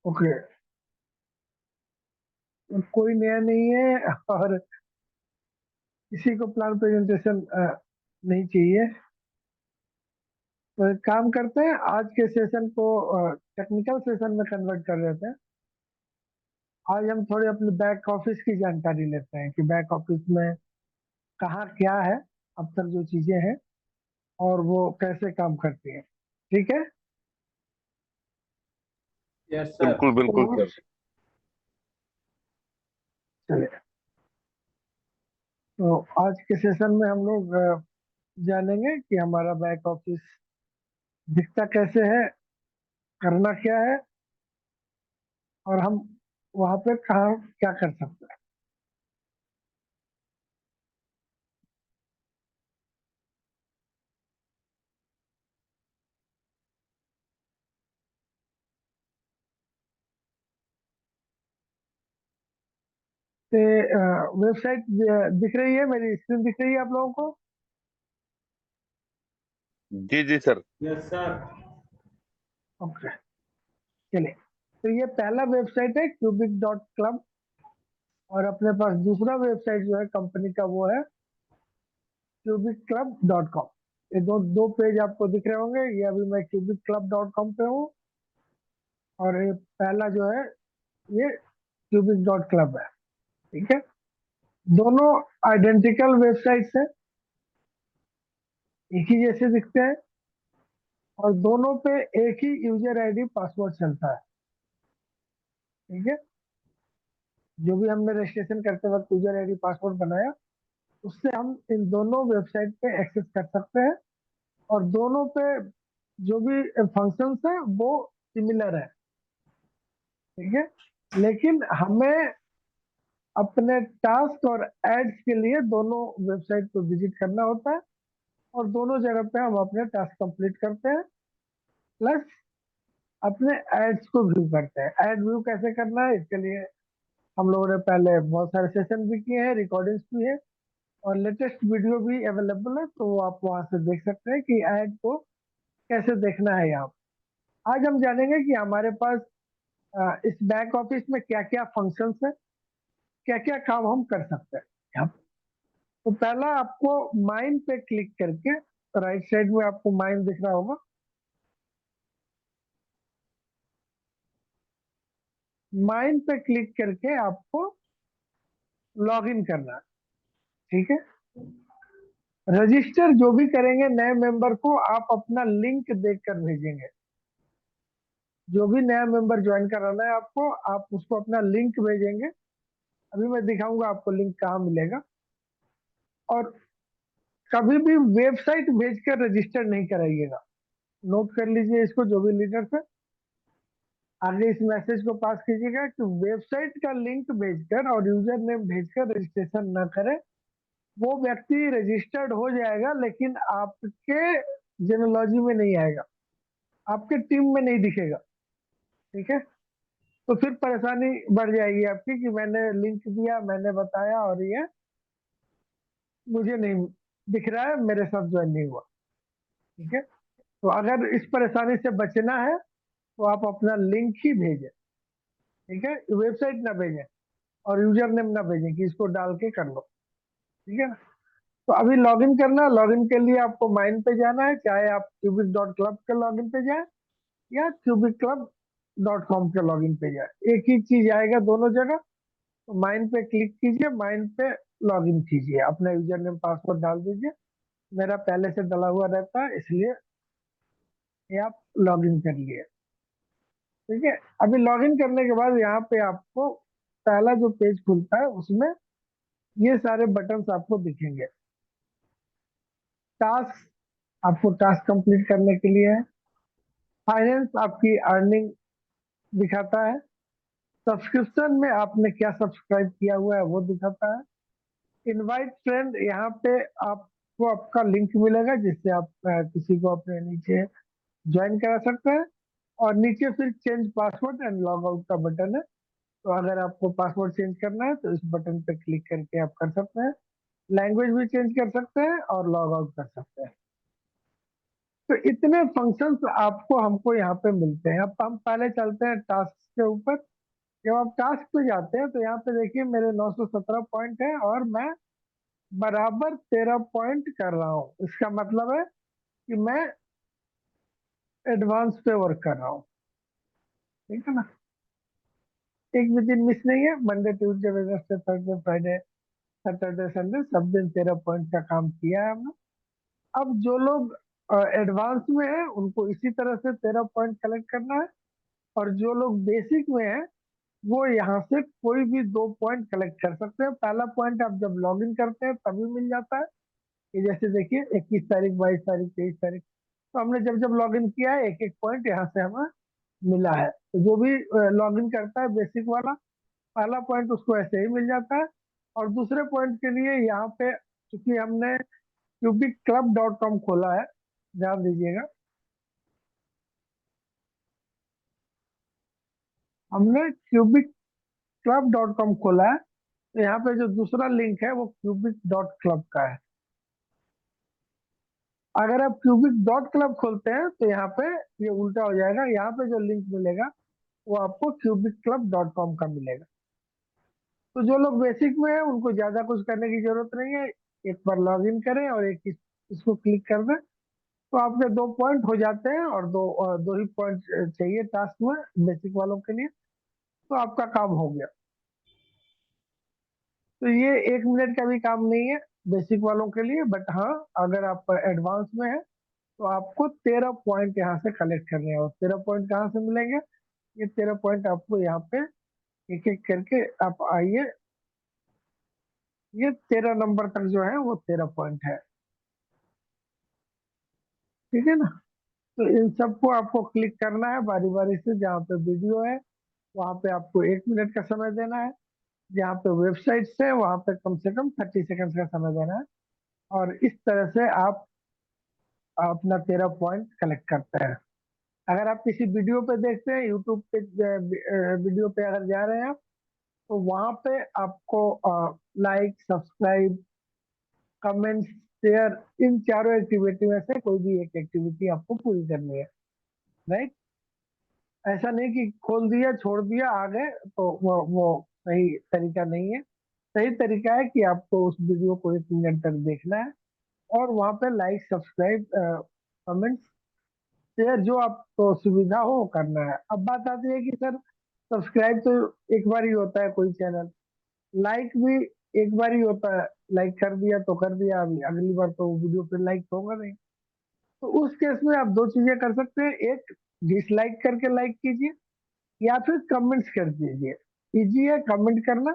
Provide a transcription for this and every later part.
Okay. कोई नया नहीं है और किसी को प्लान प्रेजेंटेशन नहीं चाहिए। तो एक काम करते हैं, आज के सेशन को टेक्निकल सेशन में कन्वर्ट कर देते हैं। आज हम थोड़ी अपने बैक ऑफिस की जानकारी लेते हैं कि बैक ऑफिस में कहाँ क्या है, अब तक जो चीजें हैं और वो कैसे काम करती हैं। ठीक है। Yes sir. बिल्कुल बिल्कुल तो सर। चलिए, तो आज के सेशन में हम लोग जानेंगे कि हमारा बैक ऑफिस दिखता कैसे है, करना क्या है, और हम वहाँ पे कहाँ क्या कर सकते हैं। तो वेबसाइट दिख रही है, मेरी स्क्रीन दिख रही है आप लोगों को? जी जी सर। Yes sir. ओके, चलिए। तो ये पहला वेबसाइट है cubic.club, और अपने पास दूसरा वेबसाइट जो है कंपनी का वो है cubicclub.com। ये दो दो पेज आपको दिख रहे होंगे। ये अभी मैं cubicclub.com पे हूँ, और ये पहला जो है ये cubic.club है। ठीक है। दोनों आइडेंटिकल वेबसाइट्स हैं, एक ही जैसे दिखते हैं, और दोनों पे एक ही यूजर आईडी पासवर्ड चलता है। ठीक है। जो भी हमने रजिस्ट्रेशन करते वक्त यूजर आईडी पासवर्ड बनाया, उससे हम इन दोनों वेबसाइट पे एक्सेस कर सकते हैं, और दोनों पे जो भी फंक्शंस है वो सिमिलर है। ठीक है। लेकिन हमें अपने टास्क और एड्स के लिए दोनों वेबसाइट को विजिट करना होता है, और दोनों जगह पे हम अपने टास्क कंप्लीट करते हैं, प्लस अपने एड्स को व्यू करते हैं। एड व्यू कैसे करना है, इसके लिए हम लोगों ने पहले बहुत सारे सेशन भी किए हैं, रिकॉर्डिंग्स भी है, और लेटेस्ट वीडियो भी अवेलेबल है, तो वो आप वहां से देख सकते हैं कि ऐड को कैसे देखना है। यहाँ आज हम जानेंगे कि हमारे पास इस बैक ऑफिस में क्या क्या फंक्शंस है, क्या क्या काम हम कर सकते हैं यहाँ पे। तो पहला आपको माइन पे क्लिक करके, राइट साइड में आपको माइन दिख रहा होगा, माइन पे क्लिक करके आपको लॉग इन करना है। ठीक है। रजिस्टर जो भी करेंगे नए मेंबर को, आप अपना लिंक देकर भेजेंगे। जो भी नया मेंबर ज्वाइन कराना है आपको, आप उसको अपना लिंक भेजेंगे। अभी मैं दिखाऊंगा आपको लिंक कहाँ मिलेगा। और कभी भी वेबसाइट भेजकर रजिस्टर नहीं कराइएगा। नोट कर लीजिए इसको, जो भी लीडर है आगे इस मैसेज को पास कीजिएगा कि वेबसाइट का लिंक भेजकर और यूजर नेम भेजकर रजिस्ट्रेशन न करें। वो व्यक्ति रजिस्टर्ड हो जाएगा, लेकिन आपके जेनोलॉजी में नहीं आएगा, आपके टीम में नहीं दिखेगा। ठीक है। तो फिर परेशानी बढ़ जाएगी आपकी कि मैंने लिंक दिया, मैंने बताया, और ये मुझे नहीं दिख रहा है, मेरे साथ ज्वाइन नहीं हुआ। ठीक है। तो अगर इस परेशानी से बचना है, तो आप अपना लिंक ही भेजें। ठीक है। वेबसाइट ना भेजें और यूजर नेम ना भेजें कि इसको डाल के कर लो। ठीक है ना। तो अभी लॉगिन करना, लॉगिन के लिए आपको माइन पे जाना है, चाहे आप cubic.club के लॉगिन पे जाए या cubicclub.com के लॉगिन पे जाए, एक ही चीज आएगा दोनों जगह। तो माइन पे क्लिक कीजिए, माइन पे लॉगिन कीजिए, अपना यूजर नेम पासवर्ड डाल दीजिए। मेरा पहले से डला हुआ रहता है, इसलिए ये आप लॉगिन कर लिए। ठीक है। अभी लॉगिन करने के बाद यहाँ पे आपको पहला जो पेज खुलता है, उसमें ये सारे बटन्स आपको दिखेंगे। टास्क, आपको टास्क कंप्लीट करने के लिए है। फाइनेंस, आपकी अर्निंग दिखाता है। सब्सक्रिप्शन में आपने क्या सब्सक्राइब किया हुआ है वो दिखाता है। इनवाइट फ्रेंड, यहाँ पे आपको आपका लिंक मिलेगा, जिससे आप किसी को अपने नीचे ज्वाइन करा सकते हैं। और नीचे फिर change password and log out का बटन है। तो अगर आपको पासवर्ड चेंज करना है तो इस बटन पे क्लिक करके आप कर सकते हैं। लैंग्वेज भी चेंज कर सकते हैं और लॉग आउट कर सकते हैं। तो इतने फंक्शंस आपको हमको यहाँ पे मिलते हैं। अब हम पहले चलते हैं टास्क के ऊपर। जब आप टास्क पे जाते हैं तो यहाँ पे देखिए मेरे 917 पॉइंट है और मैं बराबर 13 पॉइंट कर रहा हूँ। इसका मतलब है कि मैं एडवांस पे वर्क कर रहा हूँ। ठीक है ना, एक भी दिन मिस नहीं है। Monday Tuesday Wednesday Thursday Friday Saturday Sunday सब दिन 13 पॉइंट का काम किया है हमने। अब जो लोग एडवांस में है उनको इसी तरह से 13 पॉइंट कलेक्ट करना है, और जो लोग बेसिक में है वो यहाँ से कोई भी 2 पॉइंट कलेक्ट कर सकते हैं। पहला पॉइंट आप जब लॉग इन करते हैं तभी मिल जाता है। ये जैसे देखिए 21 तारीख 22 तारीख 23 तारीख, तो हमने जब जब लॉग इन किया है एक एक पॉइंट यहाँ से हमें मिला है। तो जो भी लॉग इन करता है बेसिक वाला, पहला पॉइंट उसको ऐसे ही मिल जाता है। और दूसरे पॉइंट के लिए यहाँ पे चूंकि हमने cubicclub.com खोला है, ध्यान दीजिएगा, हमने cubicclub.com खोला है, तो यहाँ पे जो दूसरा लिंक है वो cubic.club का है। अगर आप cubic.club खोलते हैं तो यहाँ पे ये उल्टा हो जाएगा। यहाँ पे जो लिंक मिलेगा वो आपको cubicclub.com का मिलेगा। तो जो लोग बेसिक में है उनको ज्यादा कुछ करने की जरूरत नहीं है। एक बार लॉग इन करें और इसको क्लिक कर दें तो आपके 2 पॉइंट हो जाते हैं, और दो ही पॉइंट चाहिए टास्क में बेसिक वालों के लिए, तो आपका काम हो गया। तो ये 1 मिनट का भी काम नहीं है बेसिक वालों के लिए, बट हाँ अगर आप एडवांस में है तो आपको 13 पॉइंट यहाँ से कलेक्ट करने हैं। और 13 पॉइंट कहाँ से मिलेंगे? ये 13 पॉइंट आपको यहाँ पे एक एक करके आप आइए, ये 13 नंबर तक जो है वो 13 पॉइंट है। ठीक है ना, तो इन सबको आपको क्लिक करना है बारी बारी से। जहाँ पे वीडियो है वहां पे आपको 1 मिनट का समय देना है। जहाँ पे वेबसाइट है वहां पे कम से कम 30 सेकंड का समय देना है। और इस तरह से आप अपना 13 पॉइंट कलेक्ट करते हैं। अगर आप किसी वीडियो पे देखते हैं, यूट्यूब पे वीडियो पे अगर जा रहे हैं आप, तो वहां पे आपको लाइक सब्सक्राइब कमेंट्स शेयर, इन चारों एक्टिविटी में से कोई भी एक एक्टिविटी आपको पूरी करनी है। राइट, ऐसा नहीं कि खोल दिया छोड़ दिया आ गए, तो वो सही तरीका नहीं है। सही तरीका है कि आपको उस वीडियो को 1 मिनट तक देखना है, और वहां पे लाइक सब्सक्राइब कमेंट्स शेयर जो आपको सुविधा हो वो करना है। अब बात आती है कि सर सब्सक्राइब तो एक बार ही होता है कोई चैनल, लाइक भी एक बार ही होता है, लाइक कर दिया तो कर दिया, अभी अगली बार तो वीडियो पे लाइक होगा नहीं। तो उस केस में आप दो चीजें कर सकते हैं, एक डिसलाइक करके लाइक कीजिए, या फिर कमेंट्स कर दीजिए। इजी है कमेंट करना,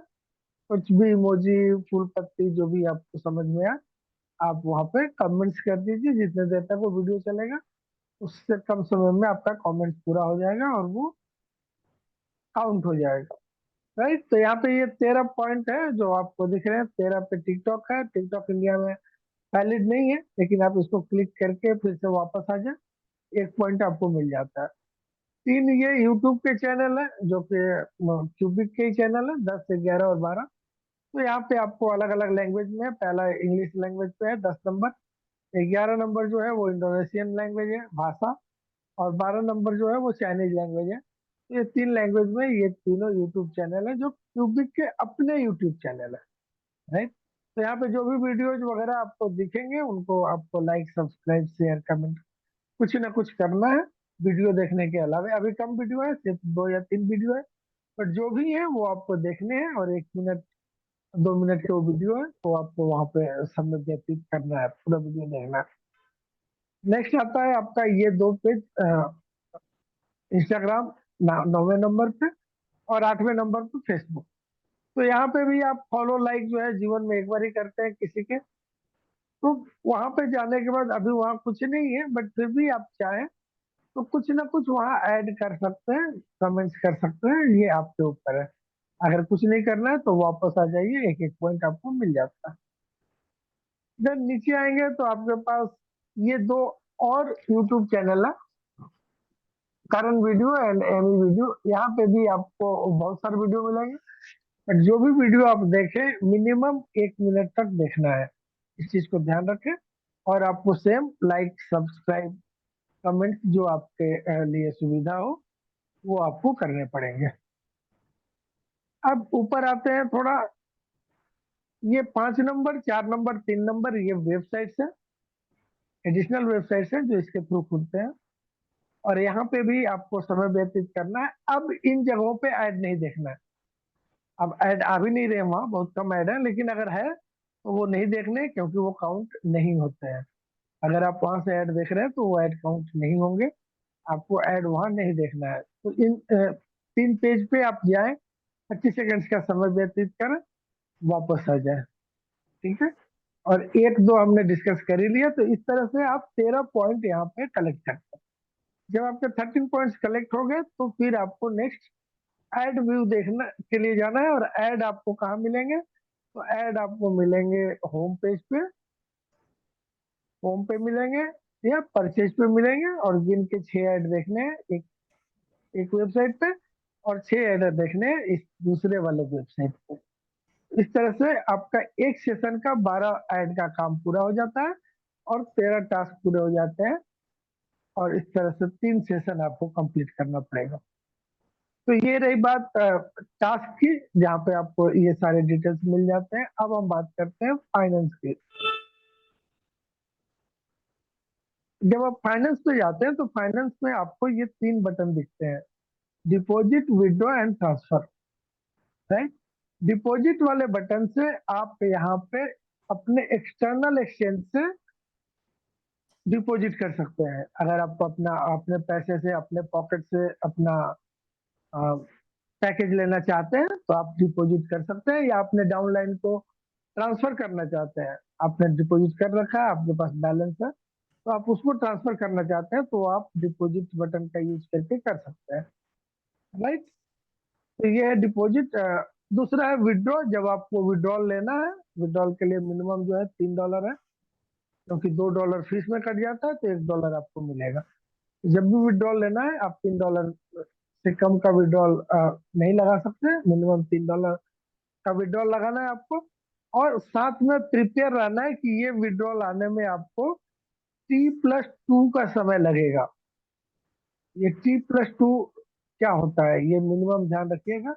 कुछ भी इमोजी फूल पत्ती जो भी आपको समझ में आए आप वहां पे कमेंट्स कर दीजिए। जितने देर तक वो वीडियो चलेगा उससे कम समय में आपका कमेंट पूरा हो जाएगा और वो काउंट हो जाएगा। राइट, तो यहाँ पे ये 13 पॉइंट है जो आपको दिख रहे हैं। 13 पे टिकटॉक है, टिकटॉक इंडिया में वैलिड नहीं है, लेकिन आप इसको क्लिक करके फिर से वापस आ जाए, 1 पॉइंट आपको मिल जाता है। 3 ये यूट्यूब के चैनल है जो कि क्यूबिक के ही चैनल है, 10 11 और 12। तो यहाँ पे आपको अलग अलग लैंग्वेज में है। पहला इंग्लिश लैंग्वेज पे है 10 नंबर, 11 नंबर जो है वो इंडोनेशियन लैंग्वेज है भाषा, और 12 नंबर जो है वो चाइनीज लैंग्वेज है। तो ये 3 लैंग्वेज में ये तीनों यूट्यूब चैनल है जो क्यूबिक के अपने यूट्यूब चैनल है। राइट, तो यहाँ पे जो भी वीडियोज वगैरह आपको दिखेंगे उनको आपको लाइक सब्सक्राइब शेयर कमेंट कुछ ना कुछ करना है वीडियो देखने के अलावा। अभी कम वीडियो है, सिर्फ 2 या 3 वीडियो है, पर जो भी है वो आपको देखने हैं। और 1 मिनट 2 मिनट के वो वीडियो है तो आपको वहां पे समय व्यतीत करना है, पूरा वीडियो देखना है। नेक्स्ट आता है आपका ये 2 पेज इंस्टाग्राम 9वें नंबर पे, और 8वें नंबर पे फेसबुक। तो यहाँ पे भी आप फॉलो लाइक जो है जीवन में एक बार ही करते हैं किसी के, तो वहां पे जाने के बाद अभी वहां कुछ नहीं है, बट फिर भी आप चाहें तो कुछ ना कुछ वहां ऐड कर सकते हैं, कमेंट्स कर सकते हैं, ये आपके ऊपर है। अगर कुछ नहीं करना है तो वापस आ जाइए, एक एक पॉइंट आपको मिल जाता है। जब नीचे आएंगे तो आपके पास ये दो और यूट्यूब चैनल है, करण वीडियो एंड एमी वीडियो। यहाँ पे भी आपको बहुत सारे वीडियो मिलेंगे, बट जो भी वीडियो आप देखें मिनिमम 1 मिनट तक देखना है, इस चीज को ध्यान रखें। और आपको सेम लाइक सब्सक्राइब कमेंट्स जो आपके लिए सुविधा हो वो आपको करने पड़ेंगे। अब ऊपर आते हैं थोड़ा, ये 5 नंबर, 4 नंबर, 3 नंबर, ये वेबसाइट्स है, एडिशनल वेबसाइट्स है जो इसके थ्रू खुलते हैं, और यहाँ पे भी आपको समय व्यतीत करना है। अब इन जगहों पे ऐड नहीं देखना है। अब ऐड आ भी नहीं रहे, वहाँ बहुत कम ऐड है, लेकिन अगर है तो वो नहीं देखने, क्योंकि वो काउंट नहीं होते हैं। अगर आप वहां से ऐड देख रहे हैं तो वो ऐड काउंट नहीं होंगे, आपको ऐड वहां नहीं देखना है। तो इन 3 पेज पे आप जाएं, 25 सेकंड्स का समय व्यतीत कर वापस आ जाए, ठीक है। और एक दो हमने डिस्कस कर ही लिया, तो इस तरह से आप 13 पॉइंट यहाँ पे कलेक्ट करते हैं। जब आपके 13 पॉइंट्स कलेक्ट हो गए तो फिर आपको नेक्स्ट ऐड व्यू देखने के लिए जाना है। और ऐड आपको कहाँ मिलेंगे? तो ऐड आपको मिलेंगे होम पेज पे, होम पे मिलेंगे या परचेज पे मिलेंगे, और गिन के 6 ऐड देखने हैं एक एक वेबसाइट पे, और 6 ऐड देखने हैं इस दूसरे वाले वेबसाइट पे। इस तरह से आपका एक सेशन का 12 ऐड का काम पूरा हो जाता है, और 13 टास्क पूरे हो जाते हैं। और इस तरह से 3 सेशन आपको कंप्लीट करना पड़ेगा। तो ये रही बात टास्क की, जहाँ पे आपको ये सारे डिटेल्स मिल जाते हैं। अब हम बात करते हैं फाइनेंस की। जब आप फाइनेंस पे जाते हैं तो फाइनेंस में आपको ये 3 बटन दिखते हैं, deposit, withdraw and transfer, right. Deposit वाले बटन से आप यहाँ पे अपने एक्सटर्नल एक्सचेंज से डिपॉजिट कर सकते हैं। अगर आप अपना अपने पैसे से, अपने पॉकेट से अपना पैकेज लेना चाहते हैं तो आप डिपॉजिट कर सकते हैं, या अपने डाउनलाइन को ट्रांसफर करना चाहते हैं, आपने डिपॉजिट कर रखा है, आपके पास बैलेंस है, तो आप उसको ट्रांसफर करना चाहते हैं तो आप डिपॉजिट बटन का यूज करके कर सकते हैं, राइट। तो ये है डिपॉजिट। दूसरा है विड्रॉ। जब आपको विड्रॉल लेना है, विड्रॉल के लिए मिनिमम जो है $3 है, क्योंकि $2 फीस में कट जाता है, तो $1 आपको मिलेगा। जब भी विड्रॉल लेना है आप $3 से कम का विड्रॉल नहीं लगा सकते, मिनिमम $3 का विड्रॉल लगाना है आपको। और साथ में प्रिपेयर रहना है कि ये विड्रॉल आने में आपको T+2 का समय लगेगा। ये T+2 क्या होता है, ये मिनिमम ध्यान रखिएगा,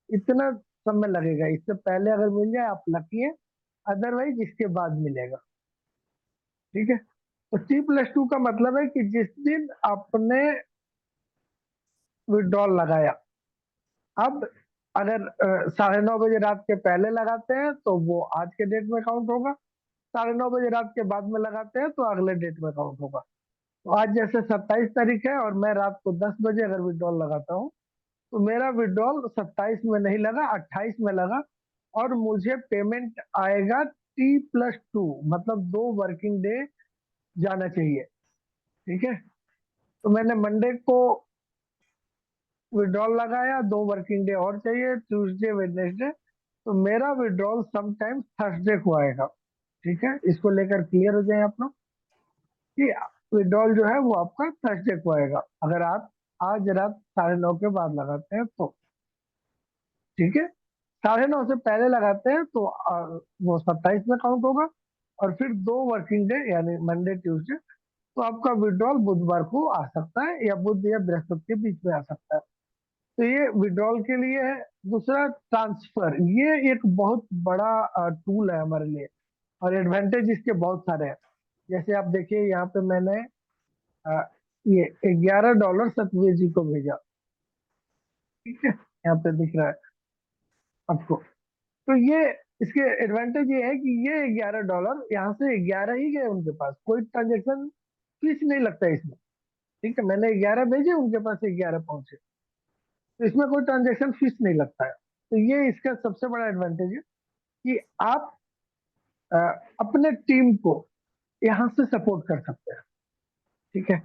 इतना समय लगेगा। इससे पहले अगर मिल जाए आप लकी है, अदरवाइज इसके बाद मिलेगा, ठीक है। तो T+2 का मतलब है कि जिस दिन आपने विड्रॉल लगाया, अब अगर 9:30 बजे रात के पहले लगाते हैं तो वो आज के डेट में काउंट होगा, 9:30 बजे रात के बाद में लगाते हैं तो अगले डेट में काउंट होगा। तो आज जैसे 27 तारीख है और मैं रात को 10 बजे अगर विड्रॉल लगाता हूँ, तो मेरा विड्रॉल 27 में नहीं लगा, 28 में लगा, और मुझे पेमेंट आएगा T+2, मतलब 2 वर्किंग डे जाना चाहिए, ठीक है। तो मैंने मंडे को विड्रॉल लगाया, 2 वर्किंग डे और चाहिए, ट्यूसडे, वेडनेसडे, तो मेरा विड्रॉल समटाइम थर्सडे को आएगा, ठीक है। इसको लेकर क्लियर हो जाए आप लोग कि विड्रॉल जो है वो आपका थर्सडे को आएगा, अगर आप आज रात 9:30 के बाद लगाते हैं तो, ठीक है। 9:30 से पहले लगाते हैं तो वो 27 में काउंट होगा, और फिर 2 वर्किंग डे यानी मंडे, ट्यूसडे, तो आपका विड्रॉल बुधवार को आ सकता है, या बुध या बृहस्पति के बीच में आ सकता है। तो ये विड्रॉल के लिए है। दूसरा ट्रांसफर, ये एक बहुत बड़ा टूल है हमारे लिए, और एडवांटेज इसके बहुत सारे हैं। जैसे आप देखिए यहाँ पे मैंने अ, ये $11 सतवीर जी को भेजा, ठीक है, यहाँ पे दिख रहा है आपको। तो ये इसके एडवांटेज ये है कि ये $11 यहाँ से 11 ही गए उनके पास, कोई ट्रांजेक्शन फीस नहीं लगता है इसमें, ठीक है। मैंने 11 भेजे, उनके पास 11 पहुंचे, तो इसमें कोई ट्रांजेक्शन फीस नहीं लगता है। तो ये इसका सबसे बड़ा एडवांटेज है कि आप अ, अपने टीम को यहाँ से सपोर्ट कर सकते हैं, ठीक है।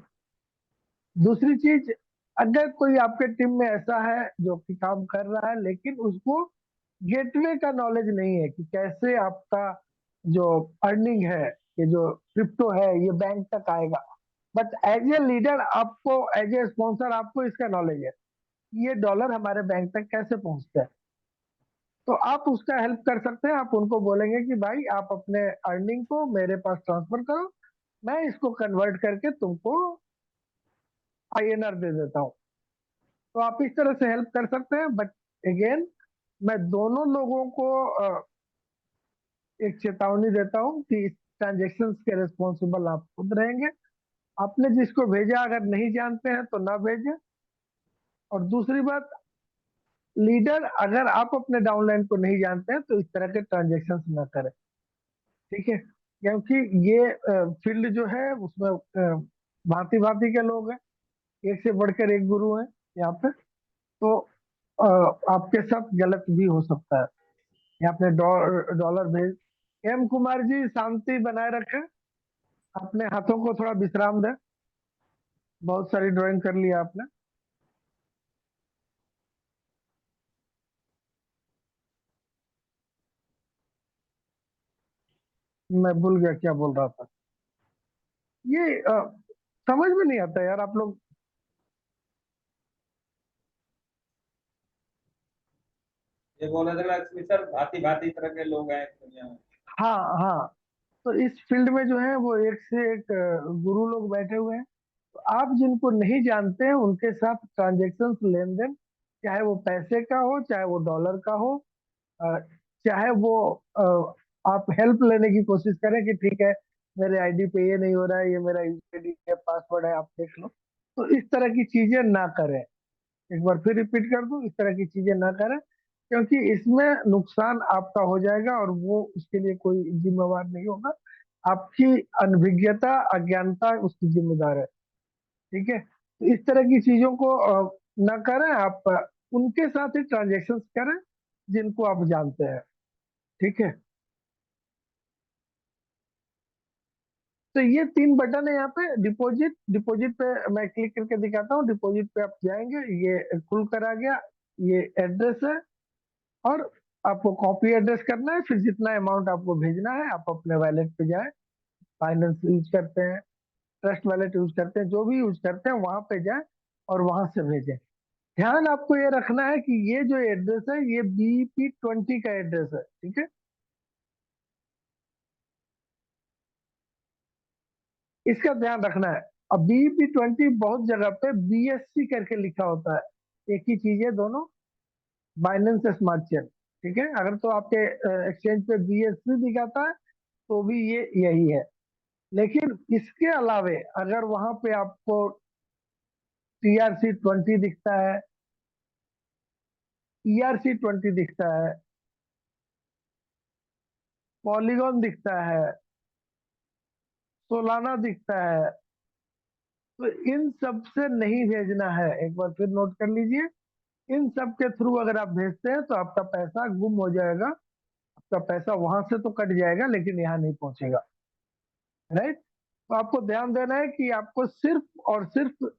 दूसरी चीज, अगर कोई आपके टीम में ऐसा है जो कि काम कर रहा है लेकिन उसको गेटवे का नॉलेज नहीं है कि कैसे आपका जो अर्निंग है, ये जो क्रिप्टो है, ये बैंक तक आएगा, बट एज ए लीडर आपको, एज ए स्पॉन्सर आपको इसका नॉलेज है, ये डॉलर हमारे बैंक तक कैसे पहुंचते हैं, तो आप उसका हेल्प कर सकते हैं। आप उनको बोलेंगे कि भाई आप अपने अर्निंग को मेरे पास ट्रांसफर करो, मैं इसको कन्वर्ट करके तुमको INR दे देता हूँ। तो आप इस तरह से हेल्प कर सकते हैं, बट अगेन मैं दोनों लोगों को एक चेतावनी देता हूँ कि इस ट्रांजेक्शन के रिस्पॉन्सिबल आप खुद रहेंगे। आपने जिसको भेजा अगर नहीं जानते हैं तो ना भेजें। और दूसरी बात, लीडर अगर आप अपने डाउनलाइन को नहीं जानते हैं तो इस तरह के ट्रांजेक्शन ना करें, ठीक है? क्योंकि ये फील्ड जो है उसमें भांति भांति के लोग हैं, एक से बढ़कर एक गुरु हैं यहाँ पे। तो अ, आपके साथ गलत भी हो सकता है। यहाँ पे डॉलर भेज। एम कुमार जी, शांति बनाए रखें, अपने हाथों को थोड़ा विश्राम दें। बहुत सारी ड्राइंग कर लिया आपने। मैं भूल गया क्या बोल रहा था। ये समझ में नहीं आता यार आप लोग। ये बोल रहे थे लक्ष्मी सर, भांति भांति तरह के लोग हैं इस दुनिया में। हाँ हाँ। तो इस फील्ड में जो है वो एक से एक गुरु लोग बैठे हुए हैं। तो आप जिनको नहीं जानते हैं उनके साथ ट्रांजेक्शन लेन देन, चाहे वो पैसे का हो चाहे वो डॉलर का हो, अ, चाहे वो आप हेल्प लेने की कोशिश करें कि ठीक है मेरे आईडी पे ये नहीं हो रहा है, ये मेरा यूपीआई है, पासवर्ड है, आप देख लो। तो इस तरह की चीजें ना करें। एक बार फिर रिपीट कर दूं, इस तरह की चीजें ना करें, क्योंकि इसमें नुकसान आपका हो जाएगा और वो उसके लिए कोई जिम्मेवार नहीं होगा। आपकी अनभिज्ञता अज्ञानता उसकी जिम्मेदार है, ठीक है? तो इस तरह की चीजों को ना करें। आप उनके साथ ही ट्रांजेक्शन करें जिनको आप जानते हैं, ठीक है? तो ये तीन बटन है यहाँ पे। डिपॉजिट, डिपॉजिट पे मैं क्लिक करके दिखाता हूँ। डिपॉजिट पे आप जाएंगे, ये खुल कर आ गया। ये एड्रेस है और आपको कॉपी एड्रेस करना है। फिर जितना अमाउंट आपको भेजना है आप अपने वैलेट पे जाए, फाइनेंस यूज करते हैं, ट्रस्ट वैलेट यूज करते हैं, जो भी यूज करते हैं वहां पे जाए और वहां से भेजें। ध्यान आपको ये रखना है कि ये जो एड्रेस है ये BP20 का एड्रेस है, ठीक है? इसका ध्यान रखना है। अब BP20 बहुत जगह पे BSC करके लिखा होता है, एक ही चीज है दोनों, बाइनेंस स्मार्ट चेन, ठीक है? अगर तो आपके एक्सचेंज पे BSC दिखाता है तो भी ये यही है। लेकिन इसके अलावे अगर वहां पे आपको TRC20 दिखता है, ERC20 दिखता है, पॉलीगॉन दिखता है, सोलाना दिखता है, तो इन सब से नहीं भेजना है। एक बार फिर नोट कर लीजिए, इन सब के थ्रू अगर आप भेजते हैं तो आपका पैसा गुम हो जाएगा। आपका पैसा वहां से तो कट जाएगा लेकिन यहाँ नहीं पहुंचेगा, राइट? तो आपको ध्यान देना है कि आपको सिर्फ और सिर्फ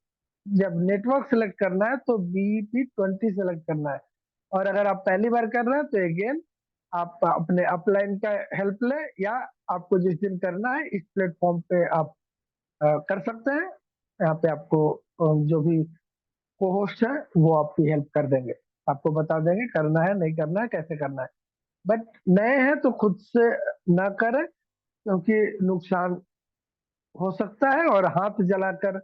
जब नेटवर्क सेलेक्ट करना है तो BP20 सेलेक्ट करना है। और अगर आप पहली बार कर रहे हैं तो अगेन आप अपने अपलाइन का हेल्प लें, या आपको जिस दिन करना है इस प्लेटफॉर्म पे आप कर सकते हैं। यहाँ पे आपको जो भी को होस्ट है वो आपकी हेल्प कर देंगे, आपको बता देंगे करना है नहीं करना है कैसे करना है। बट नए हैं तो खुद से ना करें, क्योंकि नुकसान हो सकता है। और हाथ जलाकर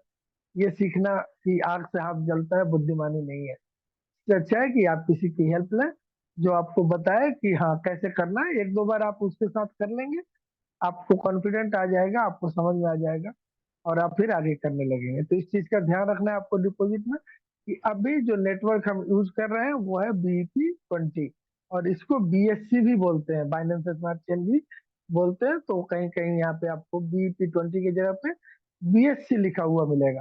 ये सीखना कि आग से हाथ जलता है बुद्धिमानी नहीं है। इससे अच्छा है कि आप किसी की हेल्प लें जो आपको बताए कि हाँ कैसे करना है। एक दो बार आप उसके साथ कर लेंगे, आपको कॉन्फिडेंट आ जाएगा, आपको समझ में आ जाएगा और आप फिर आगे करने लगेंगे। तो इस चीज का ध्यान रखना है आपको डिपॉजिट में, कि अभी जो नेटवर्क हम यूज कर रहे हैं वो है BP20, और इसको BSC भी बोलते हैं, बाइनेंस स्मार्ट चेन भी बोलते हैं। तो कहीं कहीं यहाँ पे आपको BP20 की जगह पे BSC लिखा हुआ मिलेगा।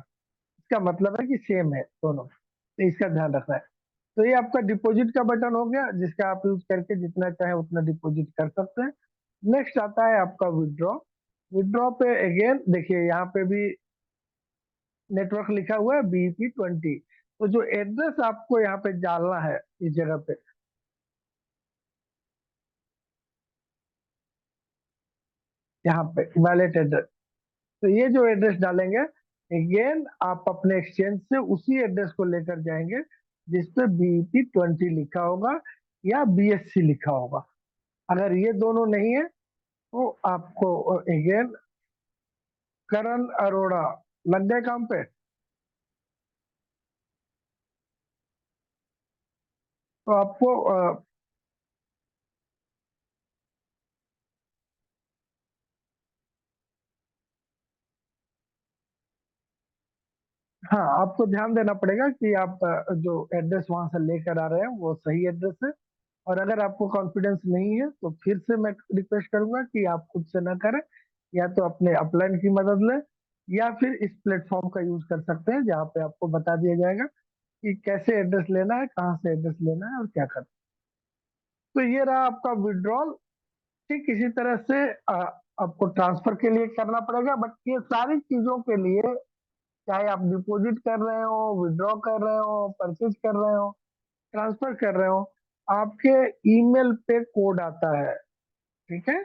इसका मतलब है कि सेम है दोनों, तो इसका ध्यान रखना है। तो ये आपका डिपॉजिट का बटन हो गया, जिसका आप यूज करके जितना चाहे उतना डिपॉजिट कर सकते हैं। नेक्स्ट आता है आपका विड्रॉ। विड्रॉ पे अगेन देखिए यहाँ पे भी नेटवर्क लिखा हुआ है BP20। तो जो एड्रेस आपको यहाँ पे डालना है इस जगह पे, यहाँ पे वैलेट एड्रेस, तो ये जो एड्रेस डालेंगे अगेन आप अपने एक्सचेंज से उसी एड्रेस को लेकर जाएंगे जिसपे BP20 लिखा होगा या BSC लिखा होगा। अगर ये दोनों नहीं है तो आपको अगेन करण अरोड़ा लग गए काम पे। तो आपको हाँ, आपको ध्यान देना पड़ेगा कि आप जो एड्रेस वहां से लेकर आ रहे हैं वो सही एड्रेस है। और अगर आपको कॉन्फिडेंस नहीं है तो फिर से मैं रिक्वेस्ट करूंगा कि आप खुद से ना करें, या तो अपने अपलाइन की मदद लें, या फिर इस प्लेटफॉर्म का यूज कर सकते हैं जहाँ पे आपको बता दिया जाएगा कि कैसे एड्रेस लेना है, कहाँ से एड्रेस लेना है और क्या करना है। तो ये रहा आपका विड्रॉल। ठीक इसी तरह से आपको ट्रांसफर के लिए करना पड़ेगा, बट ये सारी चीजों के लिए, चाहे आप डिपॉजिट कर रहे हो, विड्रॉ कर रहे हो, परचेज कर रहे हो, ट्रांसफर कर रहे हो, आपके ईमेल पे कोड आता है। ठीक है,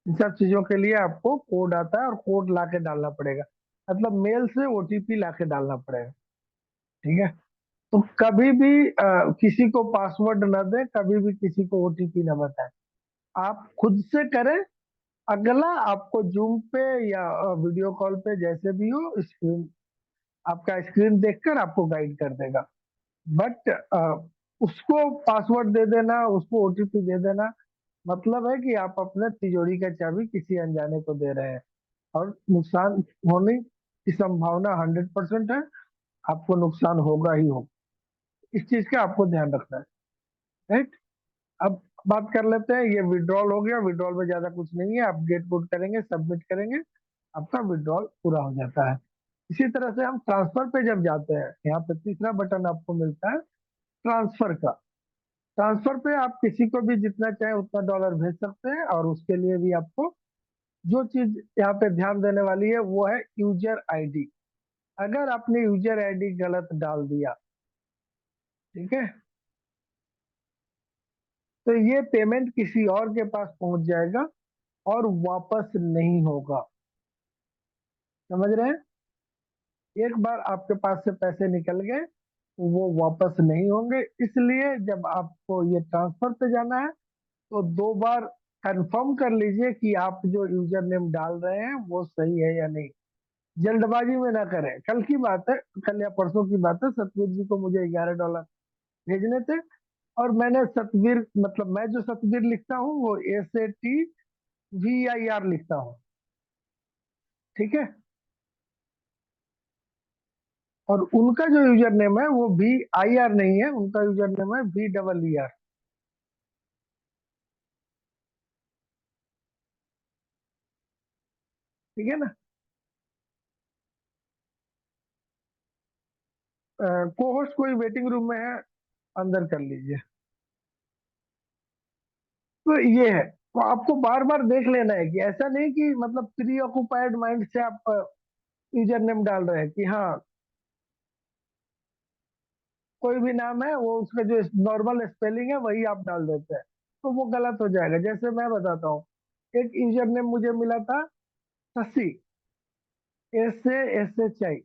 इन सब चीजों के लिए आपको कोड आता है और कोड ला के डालना पड़ेगा, मतलब मेल से ओटीपी ला के डालना पड़ेगा। ठीक है, तो कभी भी किसी को पासवर्ड न दें, कभी भी किसी को ओटीपी न बताएं, आप खुद से करें। अगला आपको जूम पे या वीडियो कॉल पे जैसे भी हो, स्क्रीन, आपका स्क्रीन देखकर आपको गाइड कर देगा। बट उसको पासवर्ड दे देना, उसको ओटीपी दे देना, मतलब है कि आप अपने तिजोरी का चाबी किसी अनजाने को दे रहे हैं, और नुकसान होने की संभावना 100% है। आपको नुकसान होगा ही होगा, इस चीज का आपको ध्यान रखना है। राइट, अब बात कर लेते हैं, ये विड्रॉल हो गया। विड्रॉल में ज्यादा कुछ नहीं है, आप गेट गुड करेंगे, सबमिट करेंगे, आपका विड्रॉल पूरा हो जाता है। इसी तरह से हम ट्रांसफर पे जब जाते हैं, यहाँ पे तीसरा बटन आपको मिलता है ट्रांसफर का। ट्रांसफर पे आप किसी को भी जितना चाहे उतना डॉलर भेज सकते हैं, और उसके लिए भी आपको जो चीज यहाँ पे ध्यान देने वाली है वो है यूजर आईडी। अगर आपने यूजर आईडी गलत डाल दिया, ठीक है, तो ये पेमेंट किसी और के पास पहुंच जाएगा और वापस नहीं होगा। समझ रहे हैं, एक बार आपके पास से पैसे निकल गए तो वो वापस नहीं होंगे। इसलिए जब आपको ये ट्रांसफर पे जाना है तो दो बार कंफर्म कर लीजिए कि आप जो यूजर नेम डाल रहे हैं वो सही है या नहीं। जल्दबाजी में ना करें। कल की बात है, कल या परसों की बात है, सतवीर जी को मुझे $11 भेजने थे, और मैंने सतवीर, मतलब मैं जो सतवीर लिखता हूँ वो SATVIR लिखता हूँ। ठीक है, और उनका जो यूजर नेम है वो VIR नहीं है, उनका यूजर नेम है VEER। ठीक है ना, को होस्ट कोई वेटिंग रूम में है, अंदर कर लीजिए। तो ये है, तो आपको बार बार देख लेना है कि ऐसा नहीं कि मतलब प्री ऑक्युपाइड माइंड से आप यूजर नेम डाल रहे हैं कि हाँ कोई भी नाम है, वो उसका जो नॉर्मल स्पेलिंग है वही आप डाल देते हैं, तो वो गलत हो जाएगा। जैसे मैं बताता हूँ, एक यूजर नेम मुझे मिला था, शशि, SASHI।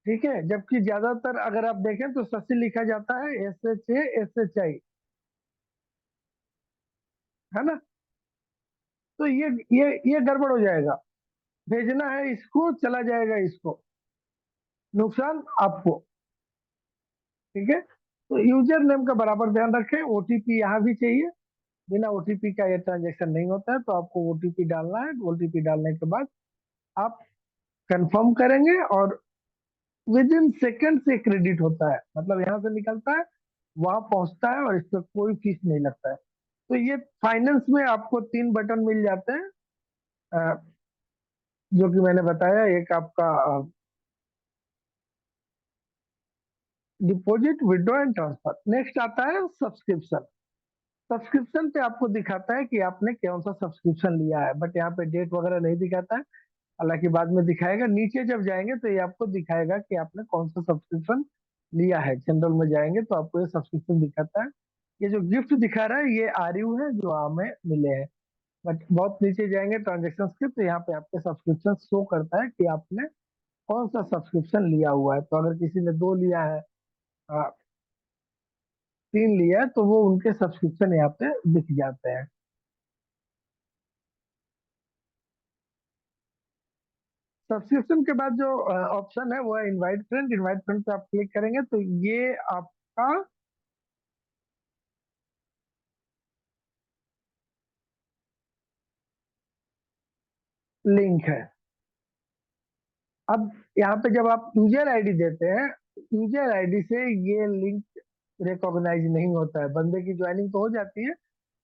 ठीक है, जबकि ज्यादातर अगर आप देखें तो शशि लिखा जाता है SHASHI, है ना। तो ये गड़बड़ हो जाएगा, भेजना है इसको, चला जाएगा इसको, नुकसान आपको। ठीक है, तो यूजर नेम का बराबर ध्यान रखें। ओटीपी यहाँ भी चाहिए, बिना ओटीपी का ये ट्रांजेक्शन नहीं होता है, तो आपको ओटीपी डालना है। ओटीपी डालने के बाद आप कंफर्म करेंगे, और विद इन सेकेंड से क्रेडिट होता है, मतलब यहाँ से निकलता है वहां पहुंचता है, और इस पर कोई फीस नहीं लगता है। तो ये फाइनेंस में आपको 3 बटन मिल जाते हैं, अ, जो कि मैंने बताया। एक आपका deposit, withdraw and transfer. Next आता है सब्सक्रिप्शन। सब्सक्रिप्शन पे आपको दिखाता है कि आपने कौन सा सब्सक्रिप्शन लिया है, बट यहाँ पे डेट वगैरह नहीं दिखाता है, हालांकि बाद में दिखाएगा। नीचे जब जाएंगे तो ये आपको दिखाएगा कि आपने कौन सा सब्सक्रिप्शन लिया है। जनरल में जाएंगे तो आपको ये सब्सक्रिप्शन दिखाता है। ये जो गिफ्ट दिखा रहा है ये आरयू है जो हमें मिले हैं। बट बहुत नीचे जाएंगे ट्रांजेक्शन के, तो यहाँ पे आपके सब्सक्रिप्शन शो करता है कि आपने कौन सा सब्सक्रिप्शन लिया हुआ है। तो अगर किसी ने 2 लिया है, 3 लिया है, तो वो उनके सब्सक्रिप्शन यहाँ पे दिख जाते हैं। सब्सक्रिप्शन के बाद जो ऑप्शन है वो है इनवाइट फ्रेंड। इनवाइट फ्रेंड पे आप क्लिक करेंगे तो ये आप का लिंक है। अब यहाँ पे जब आप यूजर आईडी देते हैं, यूजर आईडी से ये लिंक रिकॉग्नाइज नहीं होता है। बंदे की ज्वाइनिंग तो हो जाती है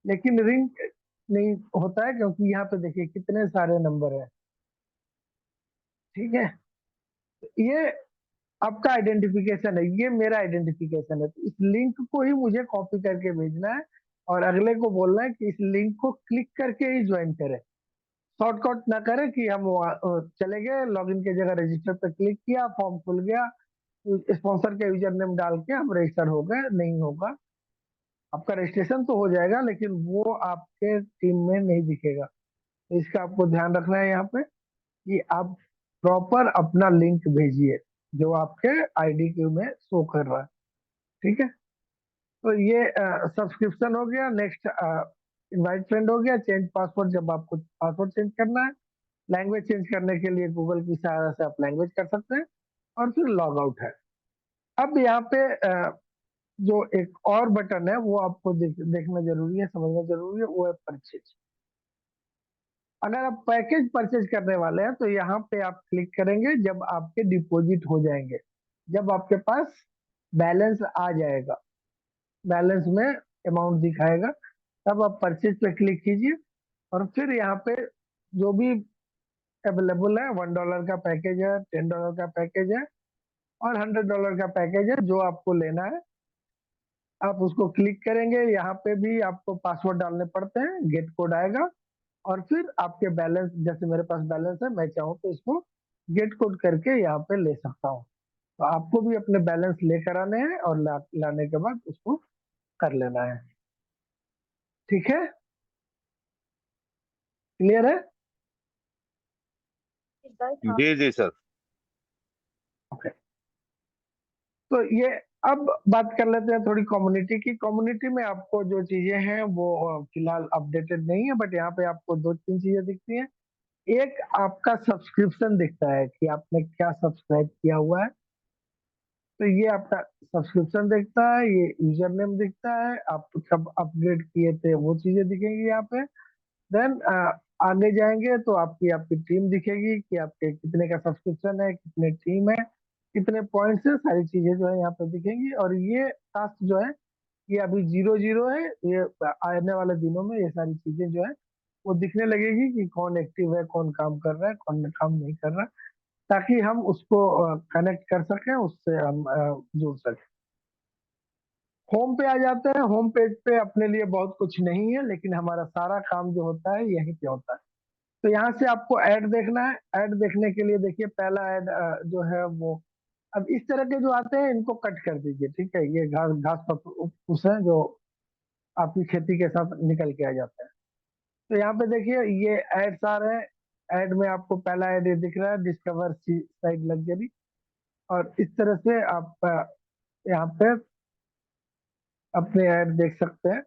लेकिन लिंक नहीं होता है, क्योंकि यहाँ पे देखिए कितने सारे नंबर है। ठीक है, ये आपका आइडेंटिफिकेशन है, ये मेरा आइडेंटिफिकेशन है। तो इस लिंक को ही मुझे कॉपी करके भेजना है और अगले को बोलना है कि इस लिंक को क्लिक करके ही ज्वाइन करें। शॉर्टकट ना करें कि हम चले गए लॉगिन की जगह रजिस्टर पे क्लिक किया, फॉर्म खुल गया, स्पॉन्सर का यूजर नेम डाल के हम रजिस्टर हो गए। नहीं होगा, आपका रजिस्ट्रेशन तो हो जाएगा लेकिन वो आपके टीम में नहीं दिखेगा। तो इसका आपको ध्यान रखना है यहाँ पे कि आप प्रॉपर अपना लिंक भेजिए जो आपके आईडी क्यू में शो कर रहा है। ठीक है, तो ये सब्सक्रिप्शन हो गया। नेक्स्ट इनवाइट फ्रेंड हो गया। चेंज पासवर्ड, जब आपको पासवर्ड चेंज करना है। लैंग्वेज चेंज करने के लिए गूगल की सहायता से आप लैंग्वेज कर सकते हैं। और फिर लॉग आउट है। अब यहाँ पे जो एक और बटन है वो आपको देखना जरूरी है, समझना जरूरी है, वो है परचेज। अगर आप पैकेज परचेज करने वाले हैं तो यहाँ पे आप क्लिक करेंगे जब आपके डिपॉजिट हो जाएंगे, जब आपके पास बैलेंस आ जाएगा, बैलेंस में अमाउंट दिखाएगा, तब आप परचेज पे क्लिक कीजिए। और फिर यहाँ पे जो भी अवेलेबल है, $1 का पैकेज है, $10 का पैकेज है और $100 का पैकेज है, जो आपको लेना है आप उसको क्लिक करेंगे। यहाँ पे भी आपको पासवर्ड डालने पड़ते हैं, गेट कोड आएगा और फिर आपके बैलेंस, जैसे मेरे पास बैलेंस है, मैं चाहूँ तो इसको गेट कोड करके यहाँ पे ले सकता हूँ। तो आपको भी अपने बैलेंस लेकर आने हैं और लाने के बाद उसको कर लेना है। ठीक है, क्लियर है? जी जी सर। ओके, तो ये अब बात कर लेते हैं थोड़ी कम्युनिटी की। कम्युनिटी में आपको जो चीजें हैं वो फिलहाल अपडेटेड नहीं है, बट यहाँ पे आपको दो तीन चीजें दिखती हैं। एक आपका सब्सक्रिप्शन दिखता है कि आपने क्या सब्सक्राइब किया हुआ है, तो ये आपका सब्सक्रिप्शन दिखता है, ये यूजर नेम दिखता है, आप कब अपग्रेड किए थे वो चीजें दिखेंगी यहाँ पे। देन आगे जाएंगे तो आपकी आपकी टीम दिखेगी कि आपके कितने का सब्सक्रिप्शन है, कितने टीम है, कितने पॉइंट्स है, सारी चीजें जो है यहाँ पे दिखेंगी। और ये टास्क जो है ये अभी 0-0 है। ये आने वाले दिनों में ये सारी चीजें जो है वो दिखने लगेगी कि कौन एक्टिव है, कौन काम कर रहा है, कौन काम नहीं कर रहा, ताकि हम उसको कनेक्ट कर सकें, उससे हम जुड़ सकें। होम पे आ जाते हैं। होम पेज पे अपने लिए बहुत कुछ नहीं है, लेकिन हमारा सारा काम जो होता है यहीं पे होता है। तो यहाँ से आपको ऐड देखना है। ऐड देखने के लिए देखिए पहला ऐड जो है वो, अब इस तरह के जो आते हैं इनको कट कर दीजिए। ठीक है, ये घास घास फूस है जो आपकी खेती के साथ निकल के आ जाता है। तो यहाँ पे देखिए ये एड्स आ रहे हैं। ऐड में आपको पहला ऐड ये दिख रहा है, डिस्कवर सी साइड लग्जरी। और इस तरह से आप यहाँ पे अपने ऐड देख सकते हैं।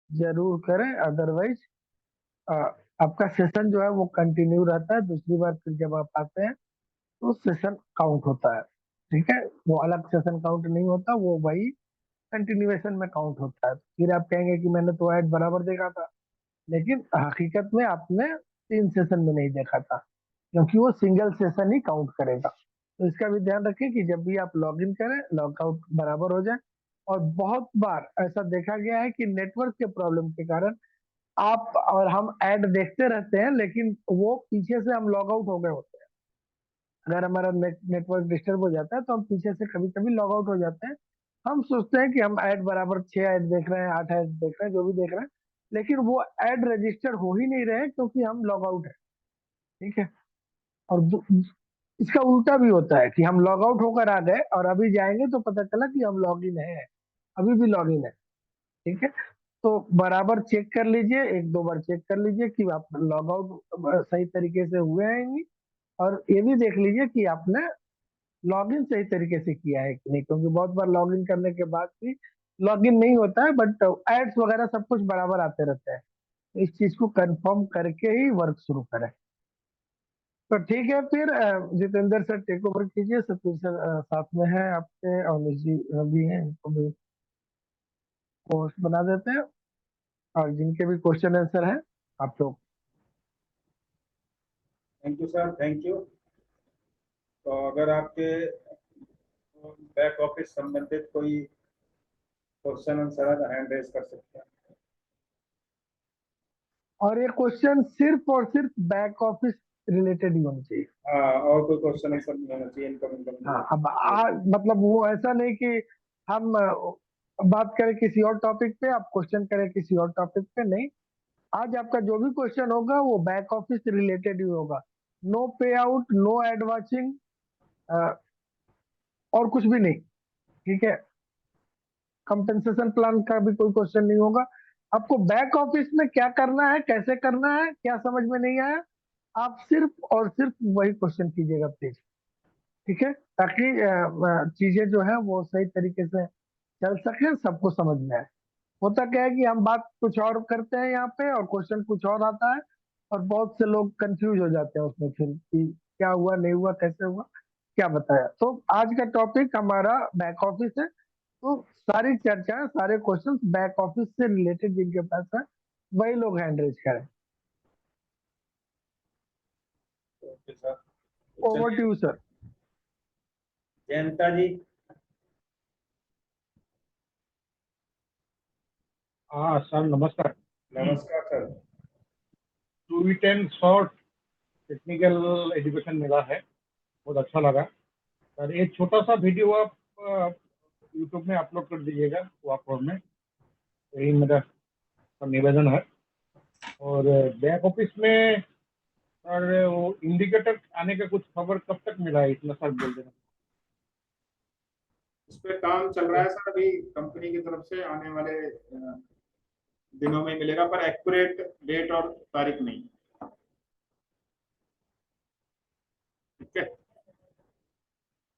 जरूर करें, अदरवाइज आपका सेशन जो है वो कंटिन्यू रहता है। दूसरी बार फिर जब आप आते हैं तो सेशन काउंट होता है। ठीक है, वो अलग सेशन काउंट नहीं होता, वो वही कंटिन्यूएशन में काउंट होता है। फिर आप कहेंगे कि मैंने तो ऐड बराबर देखा था, लेकिन हकीकत में आपने 3 सेशन में नहीं देखा था, क्योंकि वो सिंगल सेशन ही काउंट करेगा। तो इसका भी ध्यान रखें कि जब भी आप लॉग इन करें लॉग आउट बराबर हो जाए। और बहुत बार ऐसा देखा गया है कि नेटवर्क के प्रॉब्लम के कारण आप और हम ऐड देखते रहते हैं, लेकिन वो पीछे से हम लॉग आउट हो गए होते हैं। अगर हमारा नेटवर्क डिस्टर्ब हो जाता है तो हम पीछे से कभी कभी लॉग आउट हो जाते हैं। हम सोचते हैं कि हम ऐड बराबर 6 ऐड देख रहे हैं, 8 ऐड देख रहे हैं, जो भी देख रहे हैं, लेकिन वो ऐड रजिस्टर हो ही नहीं रहे क्योंकि हम लॉग आउट है। ठीक है। और इसका उल्टा भी होता है कि हम लॉग आउट होकर आ गए और अभी जाएंगे तो पता चला कि हम लॉग इन है, अभी भी लॉग इन है। ठीक है। तो बराबर चेक कर लीजिए, एक दो बार चेक कर लीजिए कि आप लॉग आउट सही तरीके से हुए हैं नहीं, और ये भी देख लीजिए कि आपने लॉग इन सही तरीके से किया है कि नहीं, क्योंकि बहुत बार लॉग इन करने के बाद भी लॉग इन नहीं होता है, बट एड्स वगैरह सब कुछ बराबर आते रहते हैं। इस चीज को कंफर्म करके ही वर्क शुरू करें। तो ठीक है, फिर जितेंद्र सर टेक ओवर कीजिए, सतीश सर साथ में है आपके, अवनीश जी भी हैं, इनको भी पोस्ट बना देते हैं, और जिनके भी क्वेश्चन आंसर है आप लोग। Thank you sir, thank you. तो अगर आपके बैक ऑफिस संबंधित कोई क्वेश्चन आंसर है तो हैंड रेज कर सकते हैं। और ये क्वेश्चन सिर्फ और सिर्फ बैक ऑफिस रिलेटेड ही होना चाहिए। हाँ, और कोई क्वेश्चन आंसर नहीं होना चाहिए, इनकमिंग हाँ, अब मतलब वो ऐसा नहीं कि हम बात करें किसी और टॉपिक पे, आप क्वेश्चन करें किसी और टॉपिक पे, नहीं। आज आपका जो भी क्वेश्चन होगा वो बैक ऑफिस रिलेटेड ही होगा। नो पे आउट, नो एड वाचिंग, और कुछ भी नहीं। ठीक है। कंपेंसेशन प्लान का भी कोई क्वेश्चन नहीं होगा। आपको बैक ऑफिस में क्या करना है, कैसे करना है, क्या समझ में नहीं आया, आप सिर्फ और सिर्फ वही क्वेश्चन कीजिएगा प्लीज। ठीक है, ताकि चीजें जो है वो सही तरीके से चल सके, सबको समझ में आए। होता क्या है कि हम बात कुछ और करते हैं यहाँ पे और क्वेश्चन कुछ और आता है, और बहुत से लोग कंफ्यूज हो जाते हैं उसमें फिर कि क्या हुआ, नहीं हुआ, कैसे हुआ, क्या बताया। तो आज का टॉपिक हमारा बैक ऑफिस है, तो सारी चर्चा, सारे क्वेश्चंस बैक ऑफिस से रिलेटेड जिनके पास है वही लोग हैंड रेज करें। Okay sir. तो ओवर टू चलिए, यू सर। जयंता जी। हाँ सर, नमस्कार। नमस्कार sir. Sweet and short technical education मिला है, बहुत अच्छा लगा सर। एक छोटा सा वीडियो आप यूट्यूब में अपलोड कर दीजिएगा प्लेटफॉर्म में, यही मेरा निवेदन है। और बैक ऑफिस में सर वो इंडिकेटर आने का कुछ खबर कब तक मिला है, इतना सर बोल देना। इस पे काम चल रहा है सर, अभी कंपनी की तरफ से आने वाले दिनों में मिलेगा, पर एक्यूरेट डेट और तारीख नहीं।